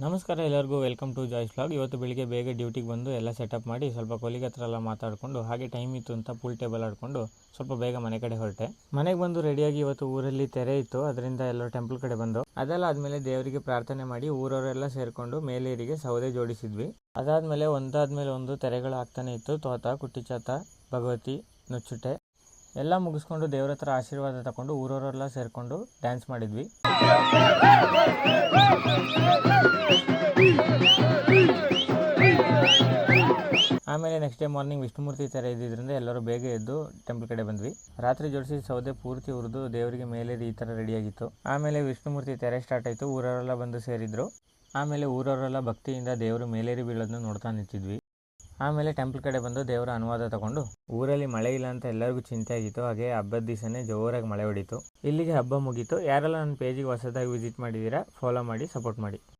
ನಮಸ್ಕಾರ ಎಲ್ಲರಿಗೂ, welcome to joys vlog. ಇವತ್ತು ಬೆಳಿಗ್ಗೆ ಬೇಗ ಡ್ಯೂಟಿಗೆ ಬಂದು ಎಲ್ಲ ಸೆಟಪ್ ಮಾಡಿ ಸ್ವಲ್ಪ ಕೊಲಿಗೆ ಹತ್ರ ಎಲ್ಲ ಮಾತಾಡಿಕೊಂಡು ಹಾಗೆ ಟೈಮ್ ಇತ್ತು ಅಂತ ಪೂಲ್ ಟೇಬಲ್ ಆಡಿಕೊಂಡು ಸ್ವಲ್ಪ ಬೇಗ ಮನೆ ಕಡೆ ಹೊರಟೆ. ಮನೆಗೆ ಬಂದು ರೆಡಿಯಾಗಿ ಇವತ್ತು ಊರಲ್ಲಿ ತೆರೆ ಇತ್ತು, ಅದರಿಂದ ಎಲ್ಲರೂ ಟೆಂಪಲ್ ಕಡೆ ಬಂದು ಅದೆಲ್ಲ ಆದಮೇಲೆ ದೇವರಿಗೆ ಪ್ರಾರ್ಥನೆ ಮಾಡಿ ಊರವರೆಲ್ಲ ಸೇರಿಕೊಂಡು ಮೇಲೇರಿಗೆ ಸೌದೆ ಜೋಡಿಸಿದ್ವಿ. ಅದಾದಮೇಲೆ ಒಂದಾದ್ಮೇಲೆ ಒಂದು ತೆರೆಗಳು ಆಗ್ತಾನೆ ಇತ್ತು. ತೋತ, ಕುಟ್ಟಿಚಾತ, ಭಗವತಿ, ನುಚ್ಚುಟೆ ಎಲ್ಲ ಮುಗಿಸ್ಕೊಂಡು ದೇವ್ರ ಹತ್ರ ಆಶೀರ್ವಾದ ತಗೊಂಡು ಊರವರೆಲ್ಲ ಸೇರಿಕೊಂಡು ಡ್ಯಾನ್ಸ್ ಮಾಡಿದ್ವಿ. ಆಮೇಲೆ ನೆಕ್ಸ್ಟ್ ಡೇ ಮಾರ್ನಿಂಗ್ ವಿಷ್ಣುಮೂರ್ತಿ ತೆರೆ ಇದ್ದಿದ್ದರಿಂದ ಎಲ್ಲರೂ ಬೇಗ ಎದ್ದು ಟೆಂಪಲ್ ಕಡೆ ಬಂದ್ವಿ. ರಾತ್ರಿ ಜೋಡಿಸಿ ಸೌದೆ ಪೂರ್ತಿ ಹುರಿದು ದೇವರಿಗೆ ಮೇಲೆ ಈ ಥರ ರೆಡಿಯಾಗಿತ್ತು. ಆಮೇಲೆ ವಿಷ್ಣುಮೂರ್ತಿ ತೆರೆ ಸ್ಟಾರ್ಟ್ ಆಯಿತು. ಊರವರೆಲ್ಲ ಬಂದು ಸೇರಿದ್ರು. ಆಮೇಲೆ ಊರವರೆಲ್ಲ ಭಕ್ತಿಯಿಂದ ದೇವರು ಮೇಲೇರಿ ಬೀಳೋದನ್ನ ನೋಡ್ತಾ ನಿಂತಿದ್ವಿ. ಆಮೇಲೆ ಟೆಂಪಲ್ ಕಡೆ ಬಂದು ದೇವರ ಅನುವಾದ ತಗೊಂಡು ಊರಲ್ಲಿ ಮಳೆ ಇಲ್ಲ ಅಂತ ಎಲ್ಲರಿಗೂ ಚಿಂತೆ ಆಗಿತ್ತು. ಹಾಗೆ ಹಬ್ಬದ ದಿವಸನೇ ಜೋರಾಗಿ ಮಳೆ ಹೊಡಿತು. ಇಲ್ಲಿಗೆ ಹಬ್ಬ ಮುಗೀತು. ಯಾರೆಲ್ಲ ನನ್ನ ಪೇಜಿಗೆ ಹೊಸದಾಗಿ ವಿಸಿಟ್ ಮಾಡಿದ್ದೀರಾ ಫಾಲೋ ಮಾಡಿ, ಸಪೋರ್ಟ್ ಮಾಡಿ.